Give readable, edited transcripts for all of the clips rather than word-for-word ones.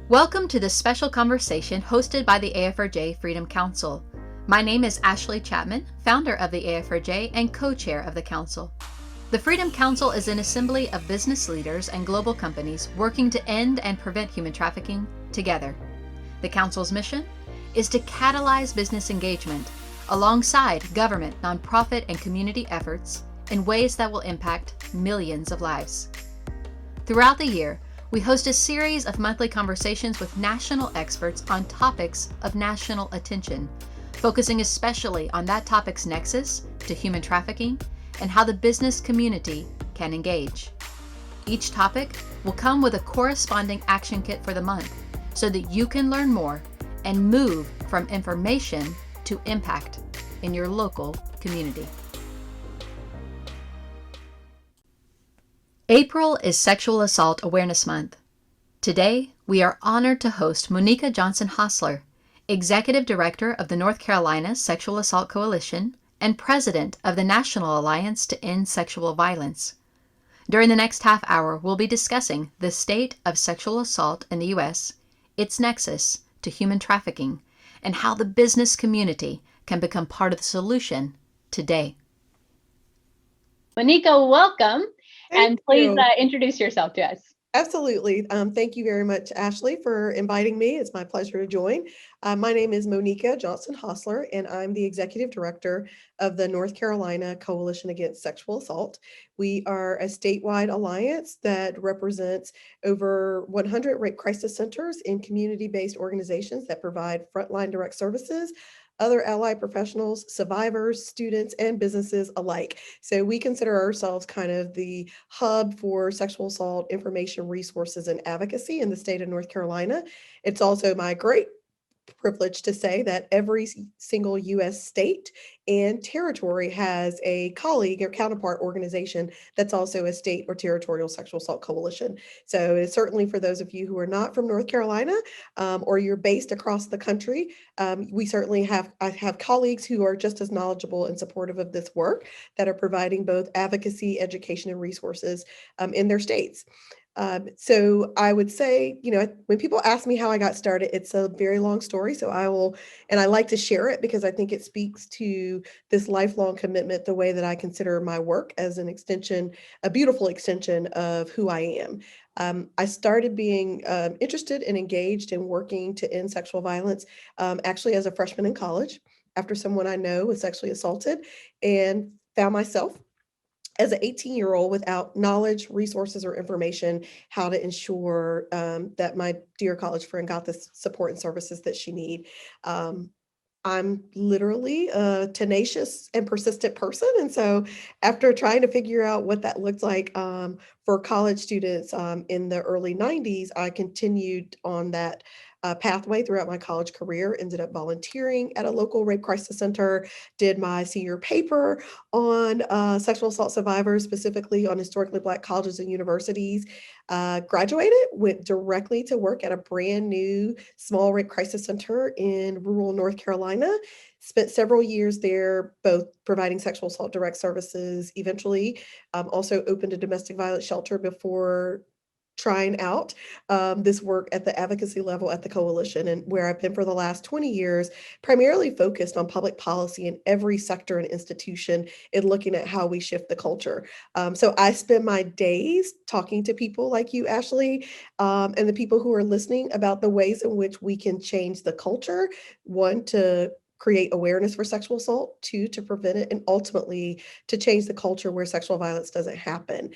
Welcome to this special conversation hosted by the AFRJ Freedom Council. My name is Ashley Chapman, founder of the AFRJ and co-chair of the council. The Freedom Council is an assembly of business leaders and global companies working to end and prevent human trafficking together. The council's mission is to catalyze business engagement alongside government, nonprofit, and community efforts in ways that will impact millions of lives. Throughout the year, we host a series of monthly conversations with national experts on topics of national attention, focusing especially on that topic's nexus to human trafficking and how the business community can engage. Each topic will come with a corresponding action kit for the month so that you can learn more and move from information to impact in your local community. April is Sexual Assault Awareness Month. Today, we are honored to host Monika Hostler, Executive Director of the North Carolina Sexual Assault Coalition and President of the National Alliance to End Sexual Violence. During the next half hour, we'll be discussing the state of sexual assault in the U.S., its nexus to human trafficking, and how the business community can become part of the solution today. Monika, welcome. And please introduce yourself to us. Absolutely. Thank you very much, Ashley, for inviting me. It's my pleasure to join. My name is Monika Hostler, and I'm the Executive Director of the North Carolina Coalition Against Sexual Assault. We are a statewide alliance that represents over 100 rape crisis centers and community-based organizations that provide frontline direct services, other allied professionals, survivors, students, and businesses alike. So we consider ourselves kind of the hub for sexual assault information, resources, and advocacy in the state of North Carolina. It's also my great privilege to say that every single U.S. state and territory has a colleague or counterpart organization that's also a state or territorial sexual assault coalition. So it's certainly for those of you who are not from North Carolina or you're based across the country, we certainly I have colleagues who are just as knowledgeable and supportive of this work that are providing both advocacy, education, and resources in their states. So I would say, when people ask me how I got started, it's a very long story. So I like to share it because I think it speaks to this lifelong commitment, the way that I consider my work as an extension, a beautiful extension of who I am. I started being interested and engaged in working to end sexual violence, actually as a freshman in college, after someone I know was sexually assaulted, and found myself as an 18-year-old without knowledge, resources, or information how to ensure that my dear college friend got the support and services that she needed. I'm literally a tenacious and persistent person. And so after trying to figure out what that looked like for college students in the early 90s, I continued on that pathway throughout my college career, ended up volunteering at a local rape crisis center, did my senior paper on sexual assault survivors, specifically on historically Black colleges and universities, graduated, went directly to work at a brand new small rape crisis center in rural North Carolina, spent several years there, both providing sexual assault direct services, eventually also opened a domestic violence shelter before trying out this work at the advocacy level at the coalition, and where I've been for the last 20 years, primarily focused on public policy in every sector and institution and looking at how we shift the culture. So I spend my days talking to people like you, Ashley, and the people who are listening about the ways in which we can change the culture, one, to create awareness for sexual assault, two, to prevent it, and ultimately to change the culture where sexual violence doesn't happen.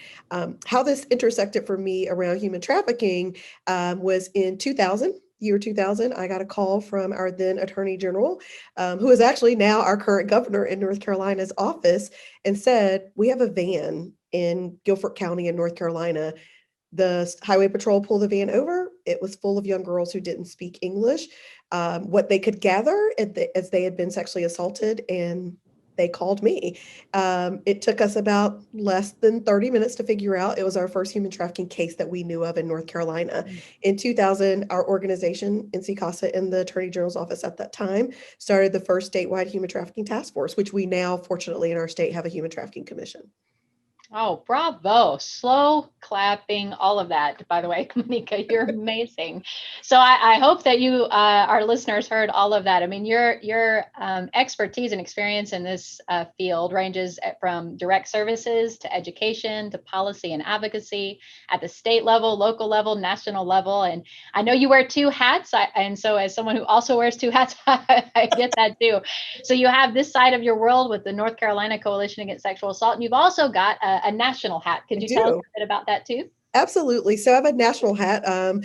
How this intersected for me around human trafficking was in 2000. Year 2000, I got a call from our then Attorney General, who is actually now our current governor in North Carolina's office, and said, we have a van in Guilford County in North Carolina. The highway patrol pulled the van over. It was full of young girls who didn't speak English, what they could gather as they had been sexually assaulted, and they called me. It took us about less than 30 minutes to figure out. It was our first human trafficking case that we knew of in North Carolina. In 2000, our organization, NC CASA, in the Attorney General's office at that time, started the first statewide human trafficking task force, which we now, fortunately, in our state have a human trafficking commission. Oh, bravo. Slow clapping, all of that. By the way, Monika, you're amazing. So I hope that you, our listeners, heard all of that. I mean, your expertise and experience in this field ranges from direct services to education to policy and advocacy at the state level, local level, national level. And I know you wear two hats. And so as someone who also wears two hats, I get that too. So you have this side of your world with the North Carolina Coalition Against Sexual Assault, and you've also got a national hat. Could I you tell us do. a bit about that too? Absolutely. So I have a national hat. I'm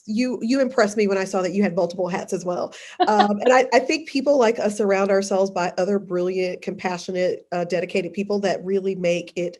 you impressed me when I saw that you had multiple hats as well. And I think people like us surround ourselves by other brilliant, compassionate, dedicated people that really make it,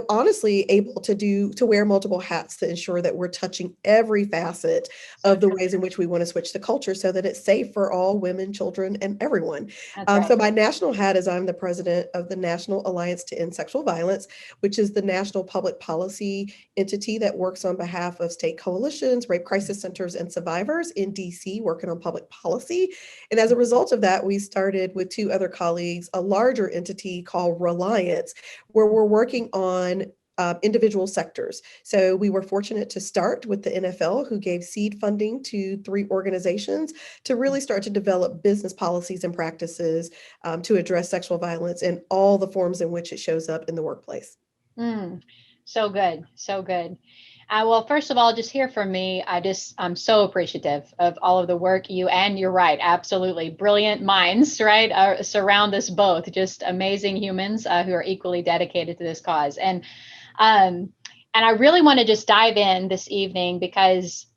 honestly able to wear multiple hats to ensure that we're touching every facet So of the true. ways in which we want to switch the culture so that it's safe for all women, children, and everyone. That's right. So my national hat is I'm the president of the National Alliance to End Sexual Violence, which is the national public policy entity that works on behalf of state coalitions, rape crisis centers, and survivors in DC, working on public policy. And as a result of that, we started with two other colleagues a larger entity called Reliance, where we're working on individual sectors. So we were fortunate to start with the NFL, who gave seed funding to three organizations to really start to develop business policies and practices to address sexual violence in all the forms in which it shows up in the workplace. Mm, so good. So good. Well, first of all, just hear from me. I'm so appreciative of all of the work you, and you're right, absolutely brilliant minds, right, surround us both. Just amazing humans who are equally dedicated to this cause. Um, and I really want to just dive in this evening because,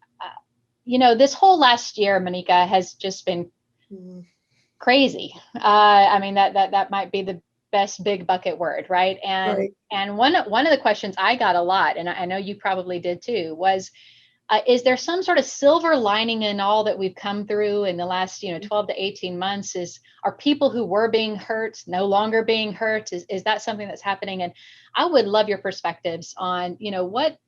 this whole last year, Monika, has just been Mm, crazy. I mean, that might be the best big bucket word, right? And right. and one of the questions I got a lot, and I know you probably did too, was is there some sort of silver lining in all that we've come through in the last 12 to 18 months? Are people who were being hurt no longer being hurt? Is that something that's happening? And I would love your perspectives on what,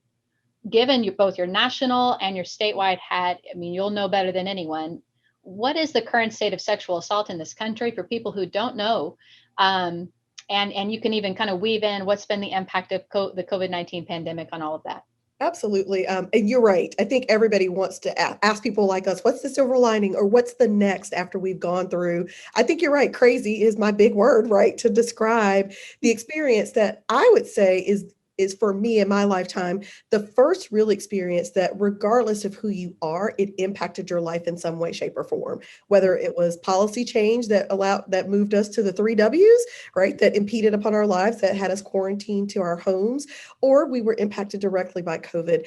given both your national and your statewide hat, I mean, you'll know better than anyone. What is the current state of sexual assault in this country for people who don't know? Um, and you can even kind of weave in what's been the impact of the COVID-19 pandemic on all of that. Absolutely. And you're right. I think everybody wants to ask people like us, what's the silver lining or what's the next after we've gone through? I think you're right. Crazy is my big word, right? To describe the experience that I would say is for me in my lifetime, the first real experience that regardless of who you are, it impacted your life in some way, shape, or form. Whether it was policy change that moved us to the three W's, right? That impeded upon our lives, that had us quarantined to our homes, or we were impacted directly by COVID.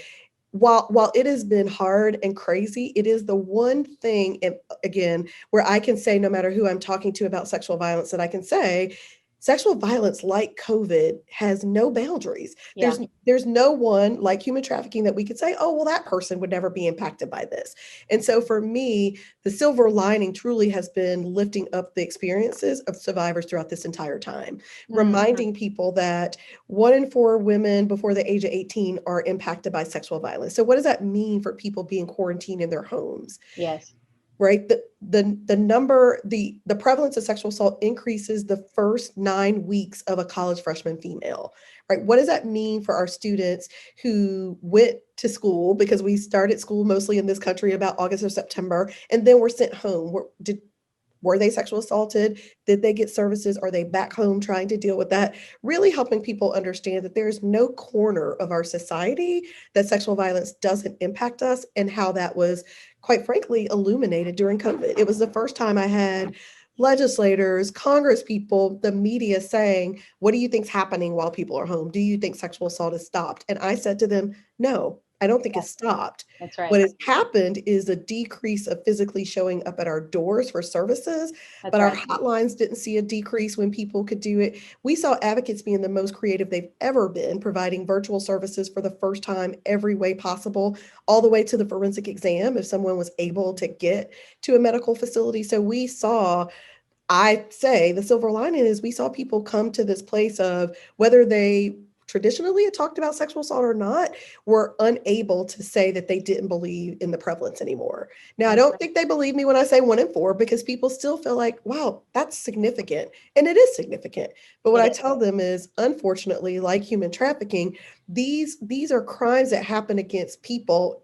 While it has been hard and crazy, it is the one thing, and again, where I can say, no matter who I'm talking to about sexual violence, that I can say, sexual violence like COVID has no boundaries. Yeah. There's no one like human trafficking that we could say, oh, well, that person would never be impacted by this. And so for me, the silver lining truly has been lifting up the experiences of survivors throughout this entire time, Mm, reminding people that 1 in 4 women before the age of 18 are impacted by sexual violence. So what does that mean for people being quarantined in their homes? yes. Right, the prevalence of sexual assault increases the first 9 weeks of a college freshman female. Right, what does that mean for our students who went to school, because we started school mostly in this country about August or September, and then were sent home? Were they sexual assaulted? Did they get services? Are they back home trying to deal with that? Really helping people understand that there's no corner of our society that sexual violence doesn't impact us, and how that was, quite frankly, illuminated during COVID. It was the first time I had legislators, Congress people, the media saying, what do you think's happening while people are home? Do you think sexual assault has stopped? And I said to them, no, I don't think Yeah, it's stopped. that's right. What has happened is a decrease of physically showing up at our doors for services, That's but our right. hotlines didn't see a decrease when people could do it. We saw advocates being the most creative they've ever been, providing virtual services for the first time every way possible, all the way to the forensic exam if someone was able to get to a medical facility. So we saw, I say the silver lining is we saw people come to this place of whether they traditionally had talked about sexual assault or not, were unable to say that they didn't believe in the prevalence anymore. Now, I That's don't right. think they believe me when I say 1 in 4, because people still feel like, wow, that's significant. And it is significant. But what It I is. tell them is, unfortunately, like human trafficking, these are crimes that happen against people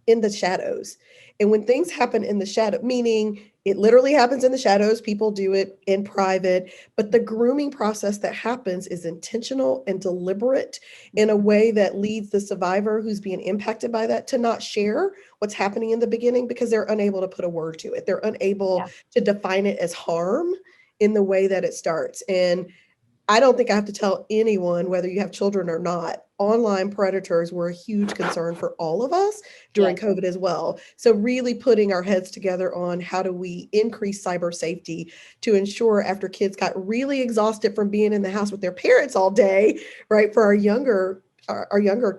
in the shadows. And when things happen in the shadow, meaning it literally happens in the shadows, people do it in private, but the grooming process that happens is intentional and deliberate in a way that leads the survivor who's being impacted by that to not share what's happening in the beginning, because they're unable to put a word to it. They're unable Yeah. to define it as harm in the way that it starts. And I don't think I have to tell anyone, whether you have children or not, online predators were a huge concern for all of us during Yes. COVID as well. So really putting our heads together on how do we increase cyber safety to ensure, after kids got really exhausted from being in the house with their parents all day, right? For our younger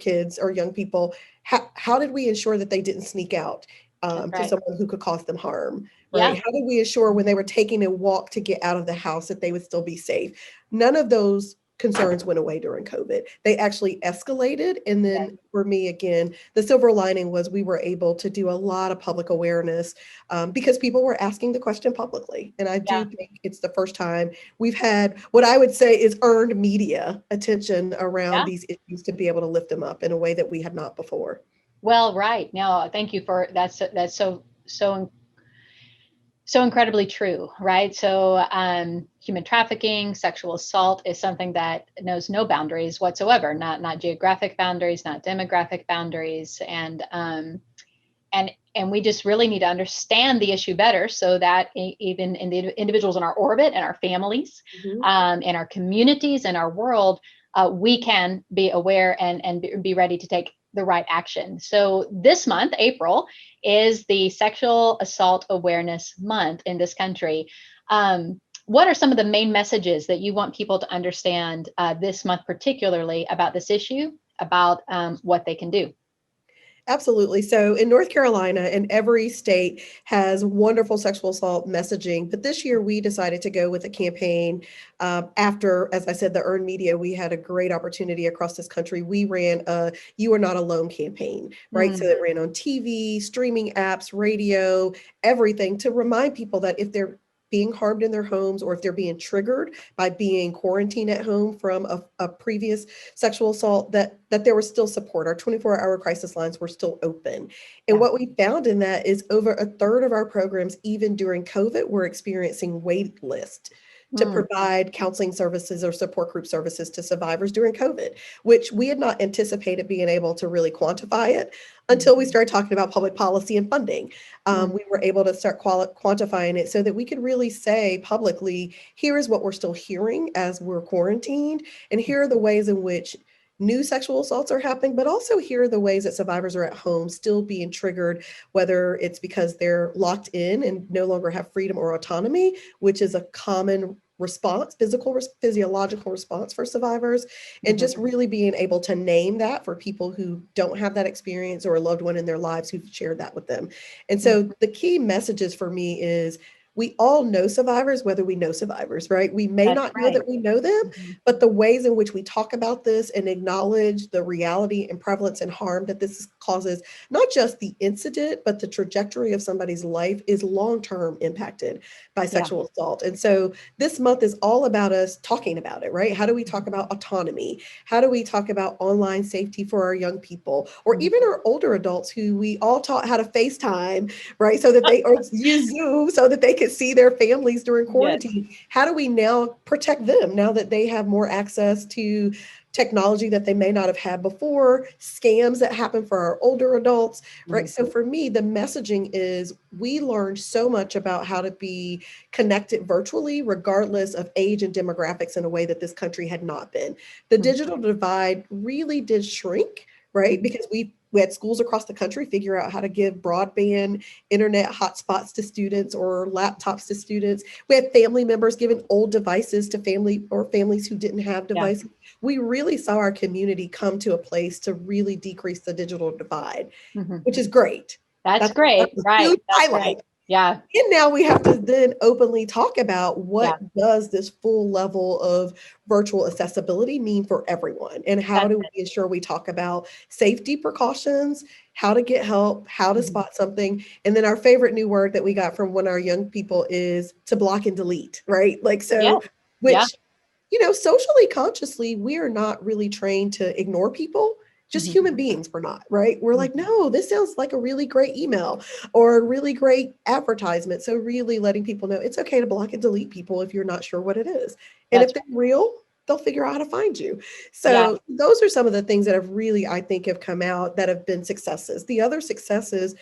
kids or young people, how did we ensure that they didn't sneak out That's to right. someone who could cause them harm? Right? Yeah. How did we ensure when they were taking a walk to get out of the house that they would still be safe? None of those concerns went away during COVID. They actually escalated. And Yes. then for me, again, the silver lining was we were able to do a lot of public awareness because people were asking the question publicly. And I do Yeah. think it's the first time we've had what I would say is earned media attention around Yeah. these issues to be able to lift them up in a way that we had not before. Well, right. No, thank you for that's so incredibly true, right? So, human trafficking, sexual assault is something that knows no boundaries whatsoever, not geographic boundaries, not demographic boundaries, and we just really need to understand the issue better, so that even in the individuals in our orbit and our families, Mhm. in our communities and our world, we can be aware and be ready to take the right action. So this month, April, is the Sexual Assault Awareness Month in this country. What are some of the main messages that you want people to understand this month, particularly about this issue, about what they can do? Absolutely. So in North Carolina, and every state has wonderful sexual assault messaging. But this year we decided to go with a campaign after, as I said, the earned media. We had a great opportunity across this country. We ran a You Are Not Alone campaign, right? So Mm, it ran on TV, streaming apps, radio, everything, to remind people that if they're being harmed in their homes, or if they're being triggered by being quarantined at home from a previous sexual assault, that there was still support. Our 24-hour crisis lines were still open. And yeah. what we found in that is over a third of our programs, even during COVID, were experiencing wait lists to Mm, provide counseling services or support group services to survivors during COVID, which we had not anticipated being able to really quantify it mm, until we started talking about public policy and funding. mm, We were able to start quantifying it so that we could really say publicly, here is what we're still hearing as we're quarantined, and here are the ways in which new sexual assaults are happening, but also here are the ways that survivors are at home still being triggered, whether it's because they're locked in and no longer have freedom or autonomy, which is a common response, physiological response for survivors, and mhm, just really being able to name that for people who don't have that experience, or a loved one in their lives who've shared that with them. And mm. so the key messages for me is, we all know survivors, whether we know survivors, right? We may That's not know right. that we know them, Mhm, but the ways in which we talk about this and acknowledge the reality and prevalence and harm that this causes, not just the incident, but the trajectory of somebody's life, is long-term impacted by yeah. sexual assault. And so this month is all about us talking about it, right? How do we talk Mhm, about autonomy? How do we talk about online safety for our young people, or mhm. even our older adults who we all taught how to FaceTime, right? So that they, or use Zoom so that they could see their families during Yes. quarantine. How do we now protect them now that they have more access to technology that they may not have had before, scams that happen for our older adults, right? Mhm, So for me, the messaging is, we learned so much about how to be connected virtually, regardless of age and demographics, in a way that this country had not been. The mhm, digital divide really did shrink, right? mhm. Because we had schools across the country figure out how to give broadband internet hotspots to students, or laptops to students. We had family members giving old devices to families who didn't have Yeah. devices. We really saw our community come to a place to really decrease the digital divide, Mhm. which is great. That's That's great. a Right. huge That's great. highlight. Yeah. And now we have to then openly talk about Yeah. what does this full level of virtual accessibility mean for everyone? And how That's do it. we ensure we talk about safety precautions, how to get help, how to Mhm. spot something? And then our favorite new word that we got from one of our young people is to block and delete, right? Like, Yeah. so, Yeah. which, socially, consciously, we are not really trained to ignore people. Just Mhm. human beings, we're not, right? We're like, Mhm. no, this sounds like a really great email or a really great advertisement. So, really letting people know it's okay to block and delete people if you're not sure what it is. And if That's they're right. real, they'll figure out how to find you. Yeah. So, those are some of the things that have really, I think, have come out that have been successes. The other successes,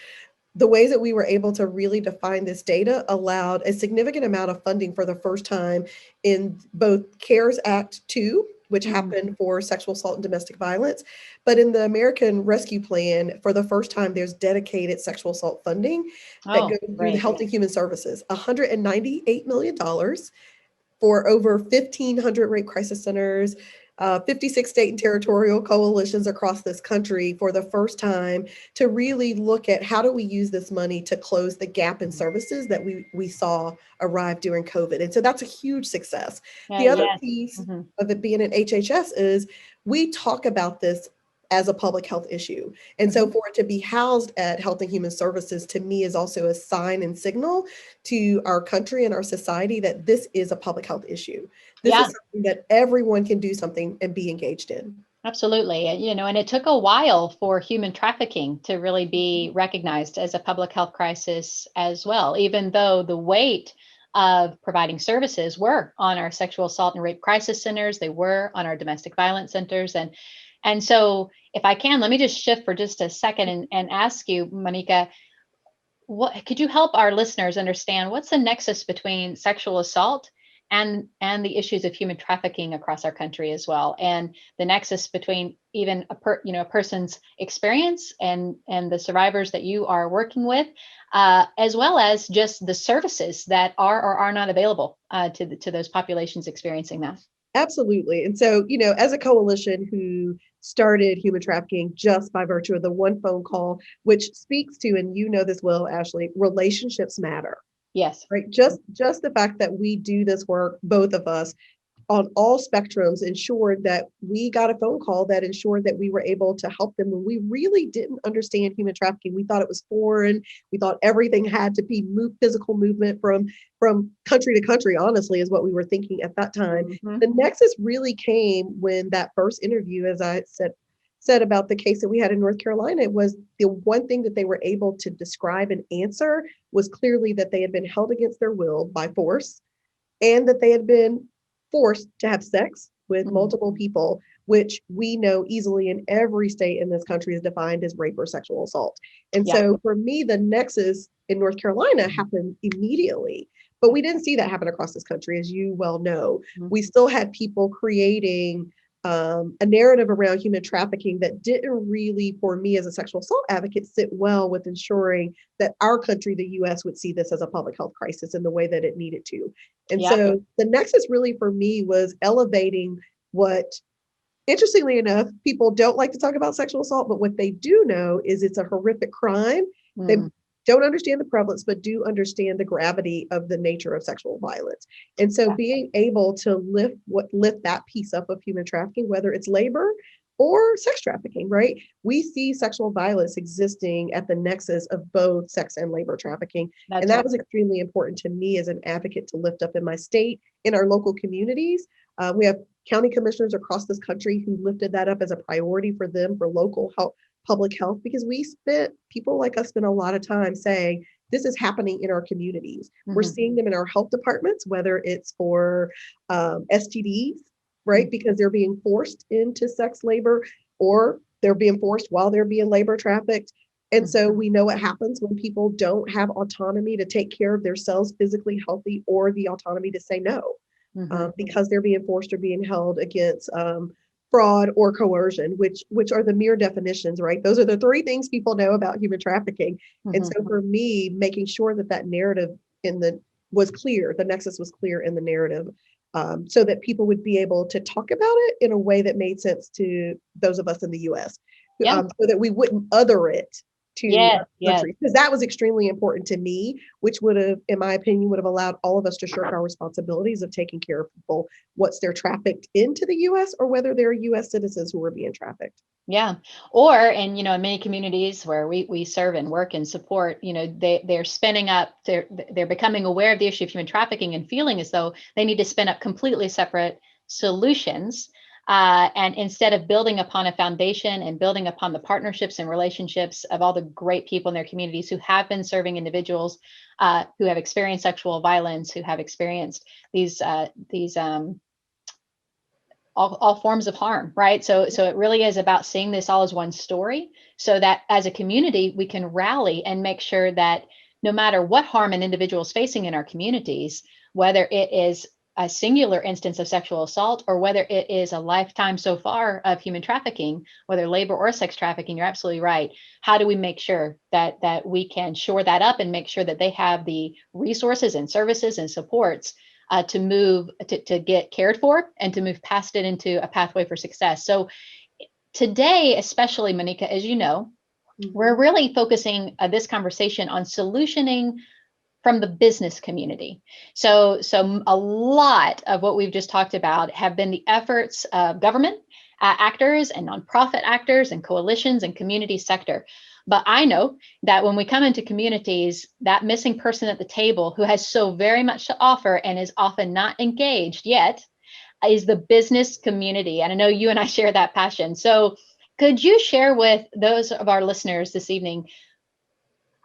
the ways that we were able to really define this data allowed a significant amount of funding for the first time in both CARES Act 2, which Mhm. happened for sexual assault and domestic violence, but in the American Rescue Plan, for the first time, there's dedicated sexual assault funding that Oh, goes through the great. Health and Human Services, $198 million for over 1,500 rape crisis centers, 56 state and territorial coalitions across this country for the first time to really look at how do we use this money to close the gap in Mhm. services that we saw arrive during COVID. And so that's a huge success. The other Yes. piece Mhm. of it being an HHS is we talk about this as a public health issue. And so Mhm. for it to be housed at Health and Human Services to me is also a sign and signal to our country and our society that this is a public health issue. This is Yeah. something that everyone can do something and be engaged in. Absolutely. And it took a while for human trafficking to really be recognized as a public health crisis as well, even though the weight of providing services were on our sexual assault and rape crisis centers, they were on our domestic violence centers. And so if I can, let me just shift for just a second and ask you, Monika, what could you help our listeners understand what's the nexus between sexual assault and the issues of human trafficking across our country as well, and the nexus between even a person's experience and the survivors that you are working with, as well as just the services that are or are not available to those populations experiencing that. Absolutely. And so, as a coalition who started human trafficking just by virtue of the one phone call, which speaks to, and you know this well, Ashley, relationships matter, Yes. right? Just the fact that we do this work, both of us, on all spectrums ensured that we got a phone call that ensured that we were able to help them when we really didn't understand human trafficking. We thought it was foreign. We thought everything had to be physical movement from country to country, honestly, is what we were thinking at that time. Hmm. The nexus really came when that first interview, as I said about the case that we had in North Carolina, was the one thing that they were able to describe and answer was clearly that they had been held against their will by force and that they had been forced to have sex with Hmm. multiple people, which we know easily in every state in this country is defined as rape or sexual assault. And Yeah. so for me, the nexus in North Carolina happened immediately. But we didn't see that happen across this country, as you well know. Mhm. We still had people creating a narrative around human trafficking that didn't really, for me as a sexual assault advocate, sit well with ensuring that our country, the US, would see this as a public health crisis in the way that it needed to. And Yeah. so the nexus really for me was elevating what, interestingly enough, people don't like to talk about sexual assault, but what they do know is it's a horrific crime. They Mm. don't understand the prevalence, but do understand the gravity of the nature of sexual violence. And so Yeah. being able to lift that piece up of human trafficking, whether it's labor or sex trafficking, right? We see sexual violence existing at the nexus of both sex and labor trafficking. And That's that right. was extremely important to me as an advocate to lift up in my state, in our local communities. We have county commissioners across this country who lifted that up as a priority for them for local health, public health, because people like us spend a lot of time saying, this is happening in our communities. We're Hmm. seeing them in our health departments, whether it's for STDs, right? Mm. Because they're being forced into sex labor or they're being forced while they're being labor trafficked. And Mm. so we know what happens when people don't have autonomy to take care of themselves physically healthy or the autonomy to say no Mhm. because they're being forced or being held against fraud or coercion, which are the mere definitions, right? Those are the three things people know about human trafficking. And Mhm. so for me, making sure that that narrative in the was clear, the nexus was clear in the narrative, so that people would be able to talk about it in a way that made sense to those of us in the U.S. Yeah. So that we wouldn't other it to Yes, yes. countries, because that was extremely important to me, which would have, in my opinion, would have allowed all of us to shirk our responsibilities of taking care of people once they're trafficked into the US or whether they're US citizens who are being trafficked. Yeah. Or, and in many communities where we serve and work and support, they're spinning up, they're becoming aware of the issue of human trafficking and feeling as though they need to spin up completely separate solutions. And instead of building upon a foundation and building upon the partnerships and relationships of all the great people in their communities who have been serving individuals who have experienced sexual violence, who have experienced these all forms of harm, right? So it really is about seeing this all as one story, so that as a community we can rally and make sure that no matter what harm an individual is facing in our communities, whether it is a singular instance of sexual assault or whether it is a lifetime so far of human trafficking, whether labor or sex trafficking, you're absolutely right. How do we make sure that we can shore that up and make sure that they have the resources and services and supports to move to get cared for and to move past it into a pathway for success? So today, especially, Monika, as you know, we're really focusing this conversation on solutioning from the business community. So a lot of what we've just talked about have been the efforts of government actors and nonprofit actors and coalitions and community sector. But I know that when we come into communities, that missing person at the table who has so very much to offer and is often not engaged yet is the business community. And I know you and I share that passion. So could you share with those of our listeners this evening,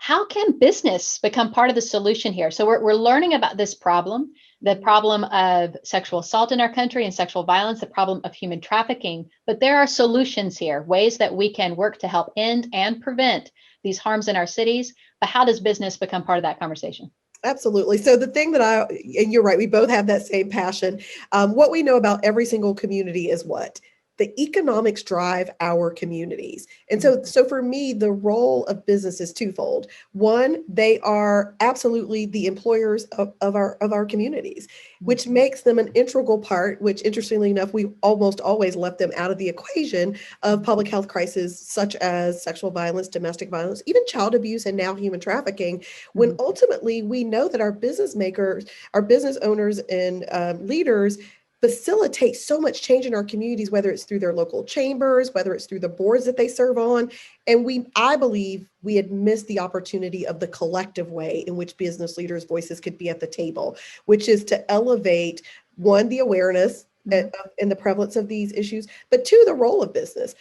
how can business become part of the solution here? So we're learning about this problem, the problem of sexual assault in our country and sexual violence, the problem of human trafficking, but there are solutions here, ways that we can work to help end and prevent these harms in our cities. But how does business become part of that conversation? Absolutely. So the thing and you're right, we both have that same passion. What we know about every single community is what? The economics drive our communities. And so for me, the role of business is twofold. One, they are absolutely the employers of our communities, which makes them an integral part, which interestingly enough, we almost always left them out of the equation of public health crises such as sexual violence, domestic violence, even child abuse, and now human trafficking, when ultimately we know that our business makers, our business owners and leaders facilitate so much change in our communities, whether it's through their local chambers, whether it's through the boards that they serve on. And I believe we had missed the opportunity of the collective way in which business leaders' voices could be at the table, which is to elevate, one, the awareness and the prevalence of these issues, but two, the role of business.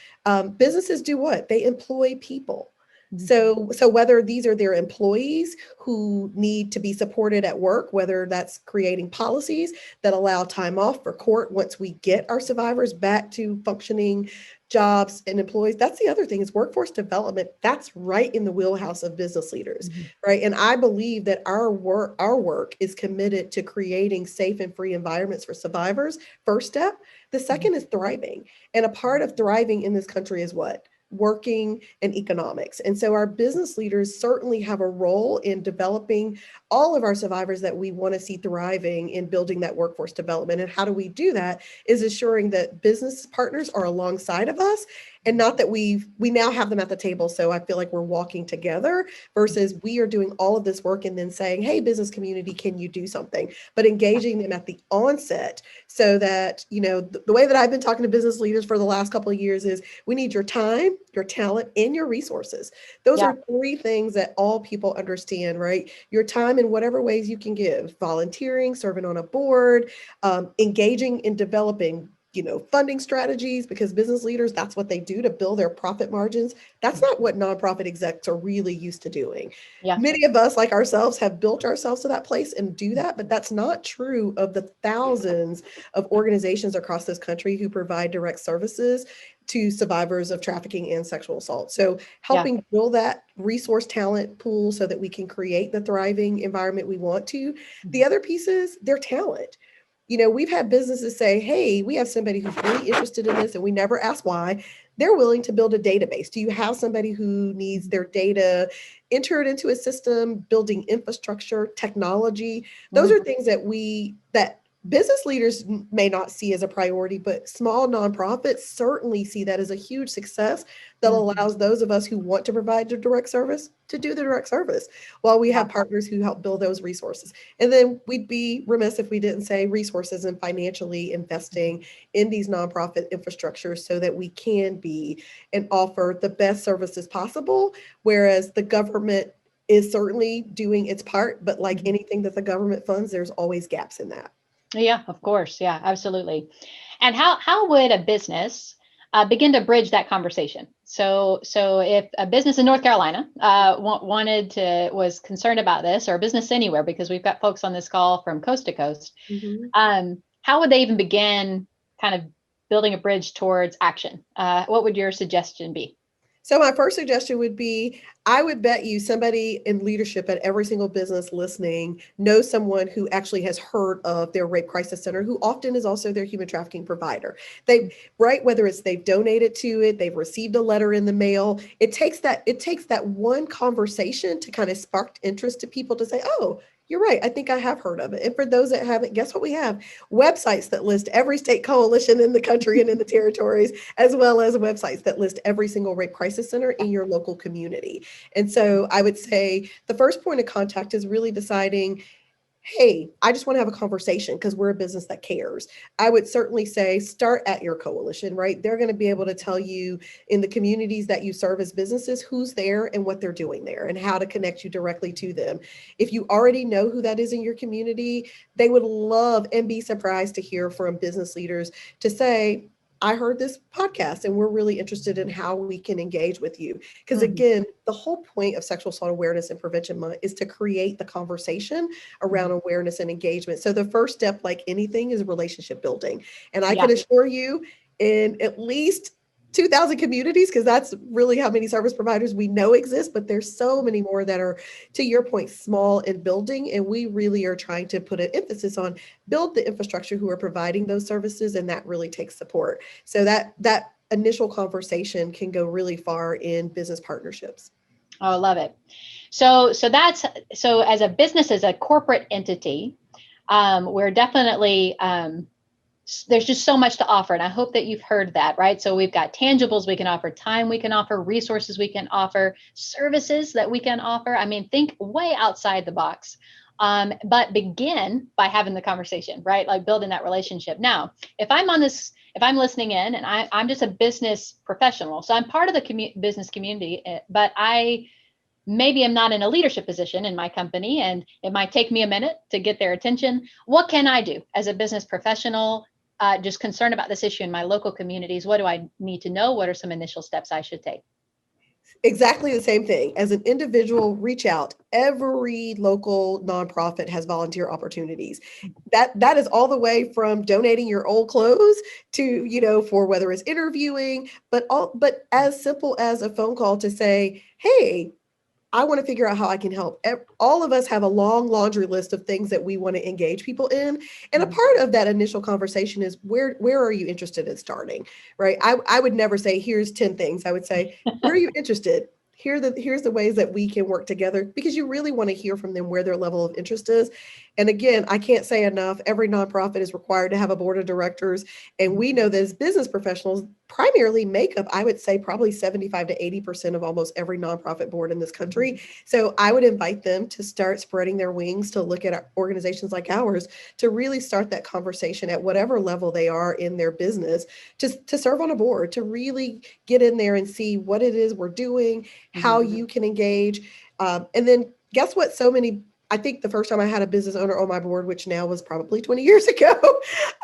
Businesses do what? They employ people. So whether these are their employees who need to be supported at work, whether that's creating policies that allow time off for court once we get our survivors back to functioning jobs and employees. That's the other thing, is workforce development. That's right in the wheelhouse of business leaders, right? And I believe that our work is committed to creating safe and free environments for survivors. First step. The second is thriving. And a part of thriving in this country is what? Working and economics. And so our business leaders certainly have a role in developing all of our survivors that we want to see thriving in building that workforce development. And how do we do that? Is ensuring that business partners are alongside of us, and not that we now have them at the table. So I feel like we're walking together versus we are doing all of this work and then saying, hey, business community, can you do something? But engaging them at the onset, so that, the way that I've been talking to business leaders for the last couple of years is, we need your time, your talent, and your resources. Those are three things that all people understand, right? Your time in whatever ways you can give: volunteering, serving on a board, engaging in developing funding strategies, because business leaders, that's what they do to build their profit margins. That's not what nonprofit execs are really used to doing. Many of us, like ourselves, have built ourselves to that place and do that, but that's not true of the thousands of organizations across this country who provide direct services to survivors of trafficking and sexual assault. So helping build that resource talent pool so that we can create the thriving environment we want to. The other piece is their talent. We've had businesses say, hey, we have somebody who's really interested in this, and we never ask why. They're willing to build a database. Do you have somebody who needs their data entered into a system, building infrastructure, technology? Those are things that business leaders may not see as a priority, but small nonprofits certainly see that as a huge success that Mhm. allows those of us who want to provide the direct service to do the direct service while we Yeah. have partners who help build those resources. And then we'd be remiss if we didn't say resources and financially investing in these nonprofit infrastructures so that we can be and offer the best services possible, whereas the government is certainly doing its part, but like Mhm. anything that the government funds, there's always gaps in that. Yeah, of course. Yeah, absolutely. And how would a business begin to bridge that conversation? So if a business in North Carolina wanted to was concerned about this, or a business anywhere, because we've got folks on this call from coast to coast, Mhm. how would they even begin kind of building a bridge towards action? What would your suggestion be? So my first suggestion would be, I would bet you somebody in leadership at every single business listening knows someone who actually has heard of their rape crisis center, who often is also their human trafficking provider. They, right, whether it's they've donated to it, they've received a letter in the mail. It takes that one conversation to kind of spark interest to people to say, oh, you're right. I think I have heard of it. And for those that haven't, guess what we have? Websites that list every state coalition in the country and in the territories, as well as websites that list every single rape crisis center in your local community. And so I would say the first point of contact is really deciding, hey, I just want to have a conversation because we're a business that cares. I would certainly say start at your coalition, right? They're going to be able to tell you in the communities that you serve as businesses who's there and what they're doing there and how to connect you directly to them. If you already know who that is in your community, they would love and be surprised to hear from business leaders to say, I heard this podcast and we're really interested in how we can engage with you. Because Mhm. again, the whole point of Sexual Assault Awareness and Prevention Month is to create the conversation around Mhm. awareness and engagement. So the first step, like anything, is relationship building. And I Yeah. can assure you, in at least 2,000 communities, because that's really how many service providers we know exist, but there's so many more that are, to your point, small and building. And we really are trying to put an emphasis on build the infrastructure who are providing those services, and that really takes support. So that initial conversation can go really far in business partnerships. Oh, I love it. So as a business, as a corporate entity, we're definitely there's just so much to offer, and I hope that you've heard that, right? So we've got tangibles we can offer, time we can offer, resources we can offer, services that we can offer. I mean, think way outside the box. But begin by having the conversation, right? Like building that relationship. Now, if I'm listening in and I'm just a business professional, so I'm part of the business community, but I maybe I'm not in a leadership position in my company, and it might take me a minute to get their attention. What can I do as a business professional, just concerned about this issue in my local communities? What do I need to know? What are some initial steps I should take? Exactly the same thing. As an individual, reach out. Every local nonprofit has volunteer opportunities. That is all the way from donating your old clothes to, for whether it's interviewing, but as simple as a phone call to say, hey, I want to figure out how I can help. All of us have a long laundry list of things that we want to engage people in. And a Mhm. part of that initial conversation is where are you interested in starting? Right. I would never say, here's 10 things. I would say, where are you interested? Here's the ways that we can work together, because you really want to hear from them where their level of interest is. And again, I can't say enough, every nonprofit is required to have a board of directors. And we know that as business professionals, primarily make up, I would say, probably 75 to 80% of almost every nonprofit board in this country. So I would invite them to start spreading their wings to look at organizations like ours, to really start that conversation at whatever level they are in their business, to serve on a board, to really get in there and see what it is we're doing, how Mhm. you can engage. And then guess what? I think the first time I had a business owner on my board, which now was probably 20 years ago,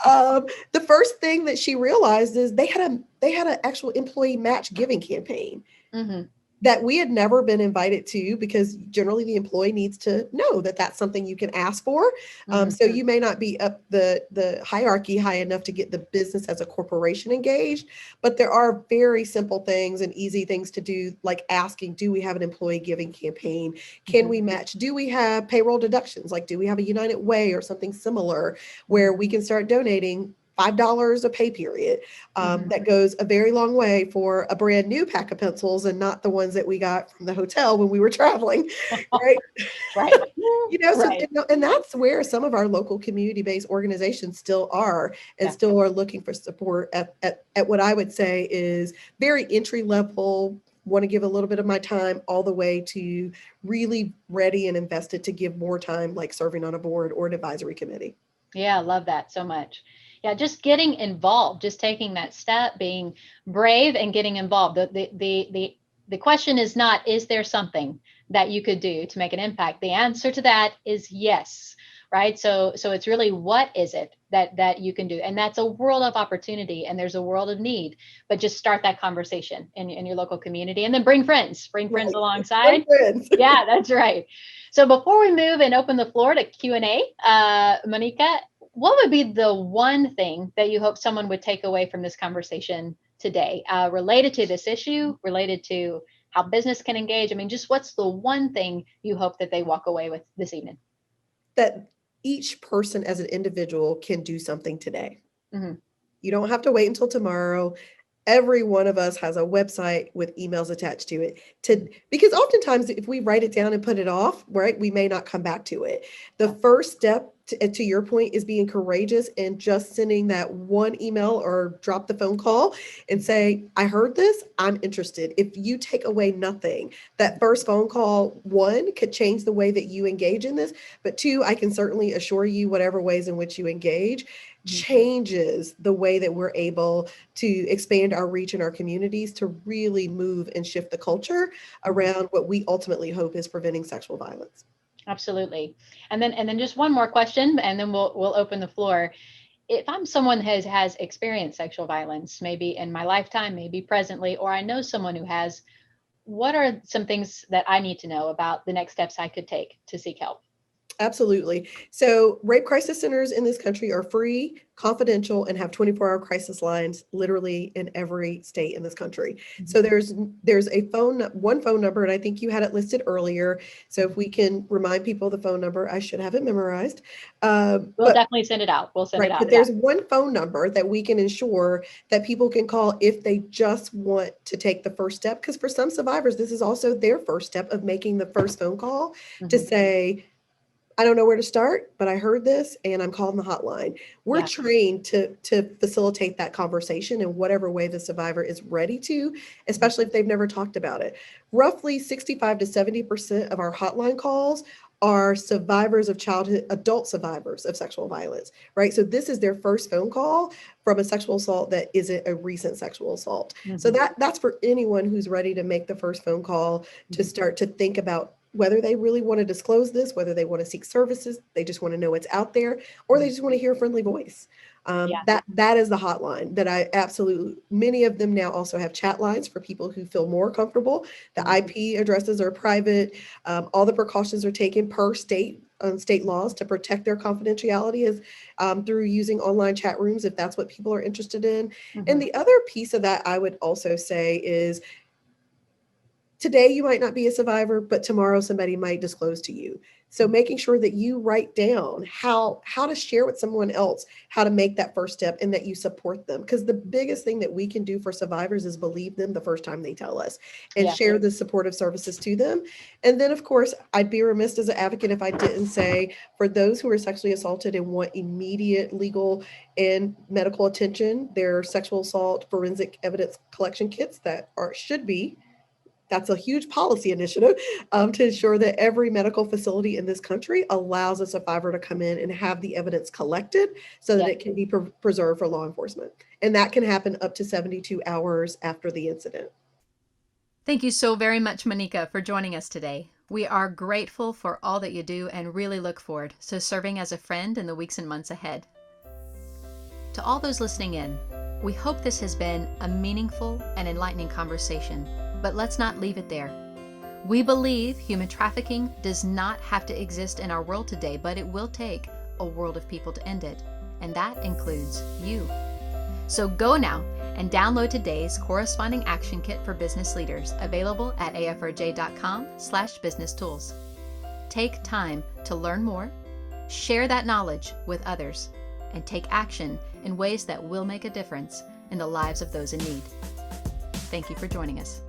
the first thing that she realized is they had an actual employee match giving campaign Mhm. that we had never been invited to, because generally the employee needs to know that that's something you can ask for. Mhm. So you may not be up the hierarchy high enough to get the business as a corporation engaged, but there are very simple things and easy things to do, like asking, do we have an employee giving campaign? Can Mhm. we match? Do we have payroll deductions? Like, do we have a United Way or something similar where Mhm. we can start donating $5 a pay period. That goes a very long way for a brand new pack of pencils and not the ones that we got from the hotel when we were traveling, right? Right. So Right. and that's where some of our local community-based organizations still are and Yeah. still are looking for support at what I would say is very entry level, want to give a little bit of my time, all the way to really ready and invested to give more time, like serving on a board or an advisory committee. Yeah, I love that so much. Yeah, just getting involved, just taking that step, being brave and getting involved. The question is not, is there something that you could do to make an impact? The answer to that is yes, right? So it's really, what is it that you can do? And that's a world of opportunity, and there's a world of need. But just start that conversation in your local community, and then bring friends Right. alongside. Friends. Yeah, that's right. So before we move and open the floor to Q&A, Monika, what would be the one thing that you hope someone would take away from this conversation today, related to this issue, related to how business can engage? I mean, just what's the one thing you hope that they walk away with this evening? That each person as an individual can do something today. Mm-hmm. You don't have to wait until tomorrow. Every one of us has a website with emails attached to it, because oftentimes if we write it down and put it off, right, we may not come back to it. The first step to your point is being courageous and just sending that one email or drop the phone call and say, I heard this, I'm interested. If you take away nothing, that first phone call, one, could change the way that you engage in this, but two, I can certainly assure you whatever ways in which you engage changes the way that we're able to expand our reach in our communities to really move and shift the culture around what we ultimately hope is preventing sexual violence. Absolutely. And then just one more question, and then we'll open the floor. If I'm someone who has experienced sexual violence, maybe in my lifetime, maybe presently, or I know someone who has, what are some things that I need to know about the next steps I could take to seek help? Absolutely. So rape crisis centers in this country are free, confidential, and have 24-hour crisis lines literally in every state in this country. So there's one phone number, and I think you had it listed earlier. So if we can remind people the phone number, I should have it memorized. We'll definitely send it out. We'll send it out. But there's one phone number that we can ensure that people can call if they just want to take the first step. Because for some survivors, this is also their first step of making the first phone call to say, I don't know where to start, but I heard this and I'm calling the hotline. We're trained to facilitate that conversation in whatever way the survivor is ready to, especially if they've never talked about it. Roughly 65 to 70% of our hotline calls are survivors of adult survivors of sexual violence, right? So this is their first phone call from a sexual assault that isn't a recent sexual assault. So that's for anyone who's ready to make the first phone call to start to think about whether they really want to disclose this, whether they want to seek services, they just want to know it's out there, or they just want to hear a friendly voice. That is the hotline that I absolutely, many of them now also have chat lines for people who feel more comfortable. The IP addresses are private. All the precautions are taken per state laws to protect their confidentiality as through using online chat rooms, if that's what people are interested in. And the other piece of that I would also say is, today you might not be a survivor, but tomorrow somebody might disclose to you. So making sure that you write down how to share with someone else, how to make that first step, and that you support them. Because the biggest thing that we can do for survivors is believe them the first time they tell us and share the supportive services to them. And then, of course, I'd be remiss as an advocate if I didn't say, for those who are sexually assaulted and want immediate legal and medical attention, there are sexual assault forensic evidence collection kits that should be. That's a huge policy initiative to ensure that every medical facility in this country allows a survivor to come in and have the evidence collected so that it can be preserved for law enforcement. And that can happen up to 72 hours after the incident. Thank you so very much, Monika, for joining us today. We are grateful for all that you do and really look forward to serving as a friend in the weeks and months ahead. To all those listening in, we hope this has been a meaningful and enlightening conversation. But let's not leave it there. We believe human trafficking does not have to exist in our world today, but it will take a world of people to end it. And that includes you. So go now and download today's corresponding action kit for business leaders, available at afrj.com/business tools. Take time to learn more, share that knowledge with others, and take action in ways that will make a difference in the lives of those in need. Thank you for joining us.